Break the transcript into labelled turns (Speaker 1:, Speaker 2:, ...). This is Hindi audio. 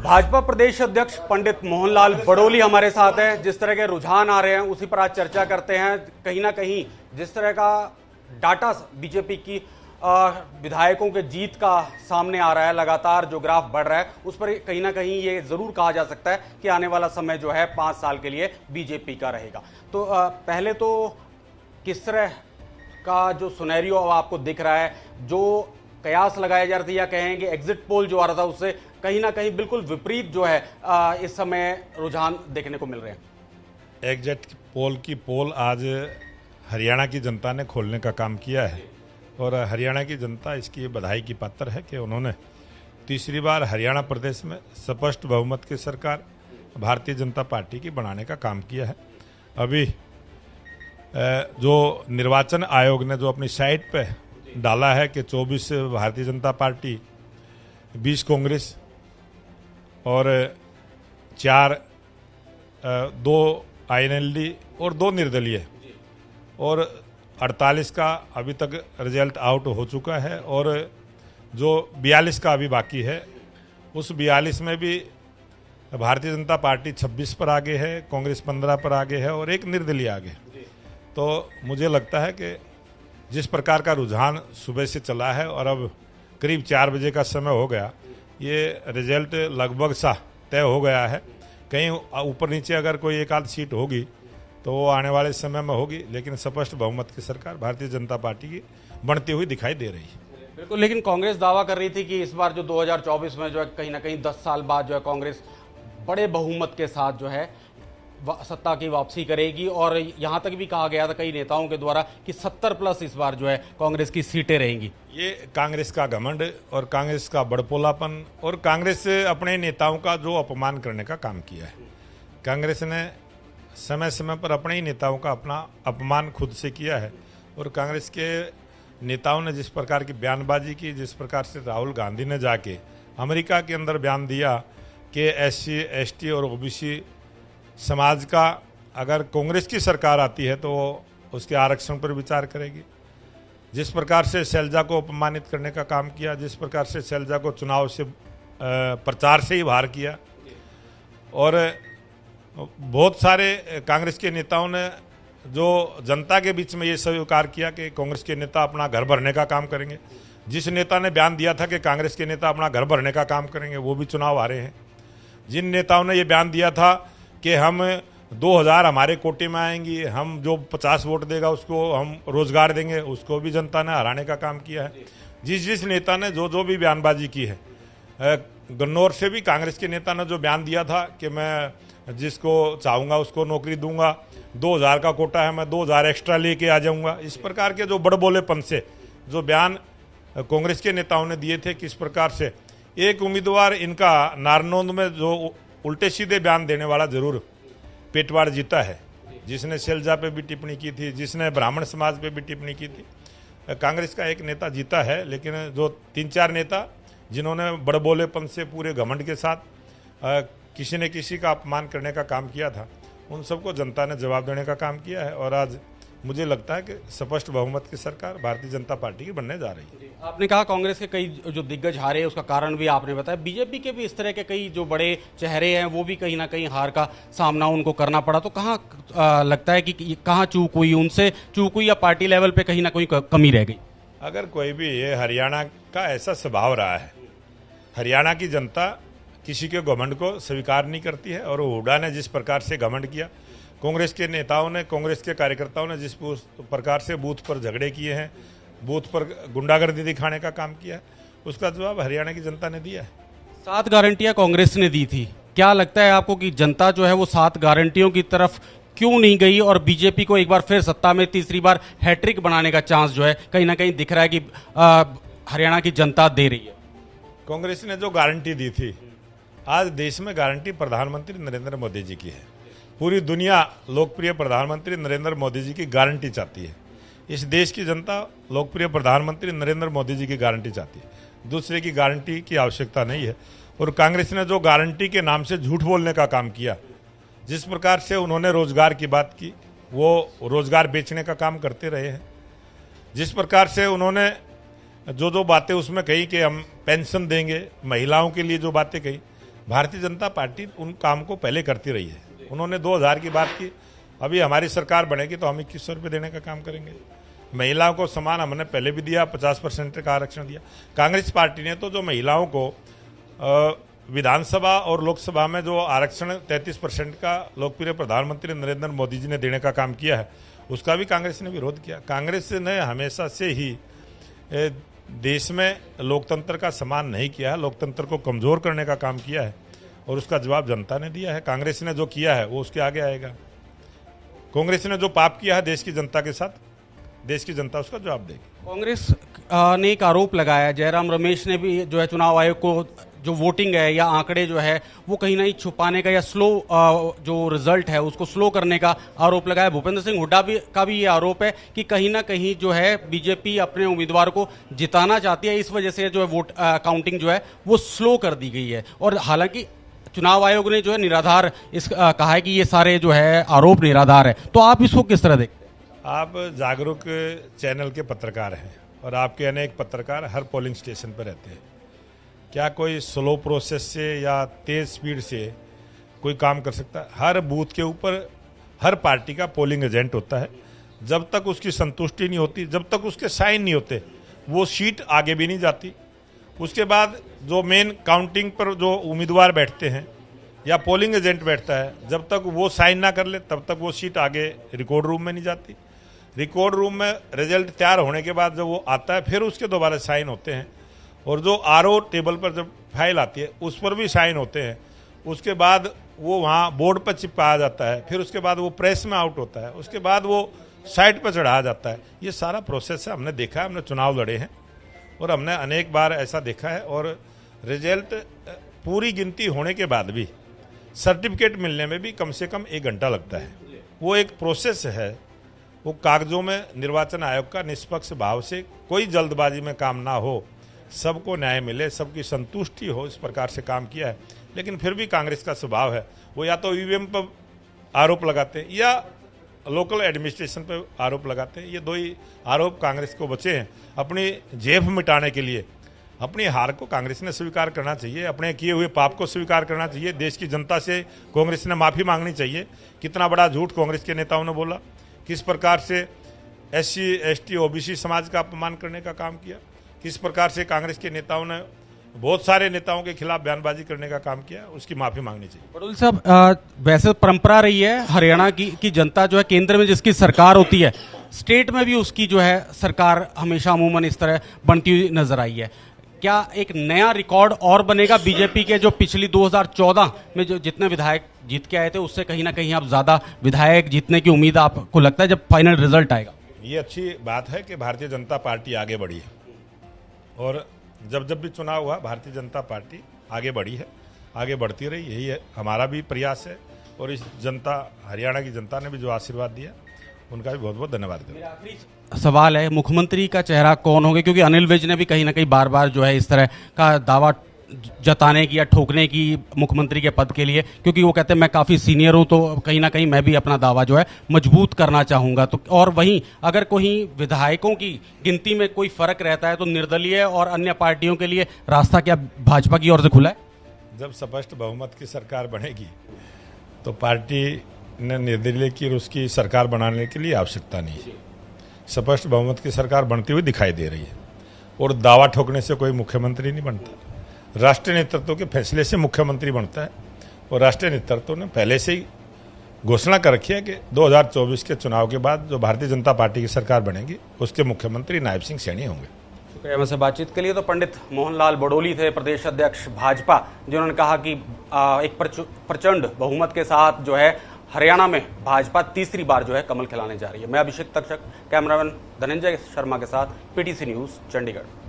Speaker 1: भाजपा प्रदेश अध्यक्ष पंडित मोहनलाल बड़ोली हमारे साथ हैं। जिस तरह के रुझान आ रहे हैं उसी पर आज चर्चा करते हैं। कहीं ना कहीं जिस तरह का डाटा बीजेपी की विधायकों के जीत का सामने आ रहा है, लगातार जो ग्राफ बढ़ रहा है, उस पर कहीं ना कहीं ये जरूर कहा जा सकता है कि आने वाला समय जो है 5 साल के लिए बीजेपी का रहेगा। तो पहले तो किस तरह का जो सुनैरियो आपको दिख रहा है, जो कयास लगाए जा रहे थे या कहेंगे एग्जिट पोल जो आ रहा था उससे कहीं ना कहीं बिल्कुल विपरीत जो है इस समय रुझान देखने को मिल रहे हैं।
Speaker 2: एग्जिट पोल की पोल आज हरियाणा की जनता ने खोलने का काम किया है और हरियाणा की जनता इसकी बधाई की पात्र है कि उन्होंने तीसरी बार हरियाणा प्रदेश में स्पष्ट बहुमत की सरकार भारतीय जनता पार्टी की बनाने का काम किया है। अभी जो निर्वाचन आयोग ने जो अपनी साइट पे डाला है कि 24 भारतीय जनता पार्टी, 20 कांग्रेस और 2 INLD और 2 निर्दलीय और 48 का अभी तक रिजल्ट आउट हो चुका है और जो 42 का अभी बाकी है, उस 42 में भी भारतीय जनता पार्टी 26 पर आगे है, कांग्रेस 15 पर आगे है और 1 निर्दलीय आगे। तो मुझे लगता है कि जिस प्रकार का रुझान सुबह से चला है और अब करीब 4 बजे का समय हो गया, ये रिजल्ट लगभग सा तय हो गया है। कहीं ऊपर नीचे अगर कोई एक आध सीट होगी तो वो आने वाले समय में होगी, लेकिन स्पष्ट बहुमत की सरकार भारतीय जनता पार्टी की बनती हुई दिखाई दे रही है।
Speaker 1: बिल्कुल, लेकिन कांग्रेस दावा कर रही थी कि इस बार जो 2024 में जो है कहीं ना कहीं 10 साल बाद जो है कांग्रेस बड़े बहुमत के साथ जो है सत्ता की वापसी करेगी और यहां तक भी कहा गया था कई नेताओं के द्वारा कि 70+ इस बार जो है कांग्रेस की सीटें रहेंगी।
Speaker 2: ये कांग्रेस का घमंड और कांग्रेस का बड़पोलापन और कांग्रेस अपने नेताओं का जो अपमान करने का काम किया है। कांग्रेस ने समय समय पर अपने ही नेताओं का अपना अपमान खुद से किया है और कांग्रेस के नेताओं ने जिस प्रकार की बयानबाजी की, जिस प्रकार से राहुल गांधी ने जाके अमेरिका के अंदर बयान दिया कि SC ST और OBC समाज का अगर कांग्रेस की सरकार आती है तो उसके आरक्षण पर विचार करेगी, जिस प्रकार से शैलजा को अपमानित करने का काम किया, जिस प्रकार से शैलजा को चुनाव से प्रचार से ही बाहर किया और बहुत सारे कांग्रेस के नेताओं ने जो जनता के बीच में ये स्वीकार किया कि कांग्रेस के नेता अपना घर भरने का काम करेंगे। जिस नेता ने बयान दिया था कि कांग्रेस के नेता अपना घर भरने का काम करेंगे, वो भी चुनाव आ रहे हैं। जिन नेताओं ने ये बयान दिया था कि हम 2000 हमारे कोटे में आएंगी, हम जो 50 वोट देगा उसको हम रोजगार देंगे, उसको भी जनता ने हराने का काम किया है। जिस नेता ने जो भी बयानबाजी की है, गन्नौर से भी कांग्रेस के नेता ने जो बयान दिया था कि मैं जिसको चाहूँगा उसको नौकरी दूंगा, 2000 का कोटा है, मैं 2000 एक्स्ट्रा लेके आ जाऊँगा, इस प्रकार के जो बड़बोलेपन से जो बयान कांग्रेस के नेताओं ने दिए थे, किस प्रकार से एक उम्मीदवार इनका नारनौंद में जो उल्टे सीधे बयान देने वाला जरूर पेटवाड़ जीता है, जिसने शैलजा पे भी टिप्पणी की थी, जिसने ब्राह्मण समाज पे भी टिप्पणी की थी। कांग्रेस का एक नेता जीता है, लेकिन जो 3-4 नेता जिन्होंने बड़बोलेपन से पूरे घमंड के साथ किसी ने किसी का अपमान करने का काम किया था, उन सबको जनता ने जवाब देने का काम किया है और आज मुझे लगता है कि स्पष्ट बहुमत की सरकार भारतीय जनता पार्टी की बनने जा रही है।
Speaker 1: आपने कहा कांग्रेस के कई जो दिग्गज हारे, उसका कारण भी आपने बताया। बीजेपी के भी इस तरह के कई जो बड़े चेहरे हैं वो भी कहीं ना कहीं हार का सामना उनको करना पड़ा। तो कहाँ लगता है कि कहाँ चूक हुई, उनसे चूक हुई या पार्टी लेवल पे कहीं ना कहीं कमी रह गई?
Speaker 2: अगर कोई भी, ये हरियाणा का ऐसा स्वभाव रहा है, हरियाणा की जनता किसी के घमंड को स्वीकार नहीं करती है और हुड्डा ने जिस प्रकार से घमंड किया, कांग्रेस के नेताओं ने, कांग्रेस के कार्यकर्ताओं ने जिस प्रकार से बूथ पर झगड़े किए हैं, बूथ पर गुंडागर्दी दिखाने का काम किया है, उसका जवाब हरियाणा की जनता ने दिया है।
Speaker 1: 7 गारंटियां कांग्रेस ने दी थी। क्या लगता है आपको कि जनता जो है वो 7 गारंटियों की तरफ क्यों नहीं गई और बीजेपी को एक बार फिर सत्ता में तीसरी बार हैट्रिक बनाने का चांस जो है कहीं ना कहीं दिख रहा है कि हरियाणा की जनता दे रही है?
Speaker 2: कांग्रेस ने जो गारंटी दी थी, आज देश में गारंटी प्रधानमंत्री नरेंद्र मोदी जी की है। पूरी दुनिया लोकप्रिय प्रधानमंत्री नरेंद्र मोदी जी की गारंटी चाहती है। इस देश की जनता लोकप्रिय प्रधानमंत्री नरेंद्र मोदी जी की गारंटी चाहती है, दूसरे की गारंटी की आवश्यकता नहीं है। और कांग्रेस ने जो गारंटी के नाम से झूठ बोलने का काम किया, जिस प्रकार से उन्होंने रोजगार की बात की, वो रोजगार बेचने का काम करते रहे हैं। जिस प्रकार से उन्होंने जो बातें उसमें कही कि हम पेंशन देंगे, महिलाओं के लिए जो बातें कही, भारतीय जनता पार्टी उन काम को पहले करती रही है। उन्होंने 2000 की बात की, अभी हमारी सरकार बनेगी तो हम 2100 रुपये देने का काम करेंगे। महिलाओं को समान हमने पहले भी दिया, 50% का आरक्षण दिया। कांग्रेस पार्टी ने तो जो महिलाओं को विधानसभा और लोकसभा में जो आरक्षण 33% का लोकप्रिय प्रधानमंत्री नरेंद्र मोदी जी ने देने का काम किया है, उसका भी कांग्रेस ने विरोध किया। कांग्रेस ने हमेशा से ही देश में लोकतंत्र का सम्मान नहीं किया है, लोकतंत्र को कमजोर करने का काम किया है और उसका जवाब जनता ने दिया है। कांग्रेस ने जो किया है वो उसके आगे आएगा। कांग्रेस ने जो पाप किया है देश की जनता के साथ, देश की जनता उसका जवाब देगी।
Speaker 1: कांग्रेस ने एक आरोप लगाया, जयराम रमेश ने भी जो है चुनाव आयोग को जो वोटिंग है या आंकड़े जो है वो कहीं ना कहीं छुपाने का या स्लो जो रिजल्ट है उसको स्लो करने का आरोप लगाया। भूपेंद्र सिंह हुड्डा का भी ये आरोप है कि कहीं ना कहीं जो है बीजेपी अपने उम्मीदवार को जिताना चाहती है, इस वजह से जो है वोट काउंटिंग जो है वो स्लो कर दी गई है। और हालांकि चुनाव आयोग ने जो है निराधार कहा है कि ये सारे जो है आरोप निराधार है, तो आप इसको किस तरह देखते हैं?
Speaker 2: आप जागरूक चैनल के पत्रकार हैं और आपके अनेक पत्रकार हर पोलिंग स्टेशन पर रहते हैं। क्या कोई स्लो प्रोसेस से या तेज स्पीड से कोई काम कर सकता है? हर बूथ के ऊपर हर पार्टी का पोलिंग एजेंट होता है। जब तक उसकी संतुष्टि नहीं होती, जब तक उसके साइन नहीं होते, वो सीट आगे भी नहीं जाती। उसके बाद जो मेन काउंटिंग पर जो उम्मीदवार बैठते हैं या पोलिंग एजेंट बैठता है, जब तक वो साइन ना कर ले तब तक वो सीट आगे रिकॉर्ड रूम में नहीं जाती। रिकॉर्ड रूम में रिजल्ट तैयार होने के बाद जब वो आता है फिर उसके दोबारा साइन होते हैं और जो आरओ टेबल पर जब फाइल आती है उस पर भी साइन होते हैं। उसके बाद वो वहाँ बोर्ड पर चिपकाया जाता है, फिर उसके बाद वो प्रेस में आउट होता है, उसके बाद वो साइट पर चढ़ाया जाता है। ये सारा प्रोसेस है, हमने देखा है, हमने चुनाव लड़े हैं और हमने अनेक बार ऐसा देखा है। और रिजल्ट पूरी गिनती होने के बाद भी सर्टिफिकेट मिलने में भी कम से कम 1 घंटा लगता है। वो एक प्रोसेस है, वो कागजों में निर्वाचन आयोग का निष्पक्ष भाव से कोई जल्दबाजी में काम ना हो, सबको न्याय मिले, सबकी संतुष्टि हो, इस प्रकार से काम किया है। लेकिन फिर भी कांग्रेस का स्वभाव है, वो या तो ईवीएम पर आरोप लगाते हैं या लोकल एडमिनिस्ट्रेशन पर आरोप लगाते हैं। ये 2 ही आरोप कांग्रेस को बचे हैं। अपनी जेब मिटाने के लिए अपनी हार को कांग्रेस ने स्वीकार करना चाहिए, अपने किए हुए पाप को स्वीकार करना चाहिए। देश की जनता से कांग्रेस ने माफ़ी मांगनी चाहिए। कितना बड़ा झूठ कांग्रेस के नेताओं ने बोला, किस प्रकार से SC ST OBC समाज का अपमान करने का काम किया, किस प्रकार से कांग्रेस के नेताओं ने बहुत सारे नेताओं के खिलाफ बयानबाजी करने का काम किया, उसकी माफी मांगनी चाहिए।
Speaker 1: बड़ोली साहब, वैसे परंपरा रही है हरियाणा की जनता जो है केंद्र में जिसकी सरकार होती है, स्टेट में भी उसकी जो है सरकार हमेशा अमूमन इस तरह बनती हुई नजर आई है। क्या एक नया रिकॉर्ड और बनेगा? बीजेपी के जो पिछली 2014 में जो जितने विधायक जीत के आए थे उससे कहीं ना कहीं आप ज्यादा विधायक जीतने की उम्मीद आपको लगता है जब फाइनल रिजल्ट आएगा?
Speaker 2: ये अच्छी बात है कि भारतीय जनता पार्टी आगे बढ़ी है और जब भी चुनाव हुआ भारतीय जनता पार्टी आगे बढ़ी है, आगे बढ़ती रही। यही है हमारा भी प्रयास है और इस जनता, हरियाणा की जनता ने भी जो आशीर्वाद दिया उनका भी बहुत बहुत धन्यवाद करता हूं।
Speaker 1: मेरा आखिरी सवाल है, मुख्यमंत्री का चेहरा कौन होगा? क्योंकि अनिल विज ने भी कहीं ना कहीं बार बार जो है इस तरह का दावा जताने की या ठोकने की मुख्यमंत्री के पद के लिए, क्योंकि वो कहते हैं मैं काफ़ी सीनियर हूं तो कहीं ना कहीं मैं भी अपना दावा जो है मजबूत करना चाहूंगा। तो और वहीं अगर कोई विधायकों की गिनती में कोई फर्क रहता है तो निर्दलीय और अन्य पार्टियों के लिए रास्ता क्या भाजपा की ओर से खुला है?
Speaker 2: जब स्पष्ट बहुमत की सरकार बनेगी तो पार्टी ने निर्दलीय की उसकी सरकार बनाने के लिए आवश्यकता नहीं है। स्पष्ट बहुमत की सरकार बनती हुई दिखाई दे रही है और दावा ठोकने से कोई मुख्यमंत्री नहीं बनता। राष्ट्रीय नेतृत्व के फैसले से मुख्यमंत्री बनता है और राष्ट्रीय नेतृत्व ने पहले से ही घोषणा कर रखी है कि 2024 के चुनाव के बाद जो भारतीय जनता पार्टी की सरकार बनेगी उसके मुख्यमंत्री नायब सिंह सैनी होंगे।
Speaker 1: शुक्रिया हमसे बातचीत के लिए। तो पंडित मोहनलाल बड़ोली थे, प्रदेश अध्यक्ष भाजपा, जिन्होंने कहा कि एक प्रचंड बहुमत के साथ जो है हरियाणा में भाजपा तीसरी बार जो है कमल खिलाने जा रही है। मैं अभिषेक तक्षक, कैमरामैन धनंजय शर्मा के साथ PTC न्यूज़, चंडीगढ़।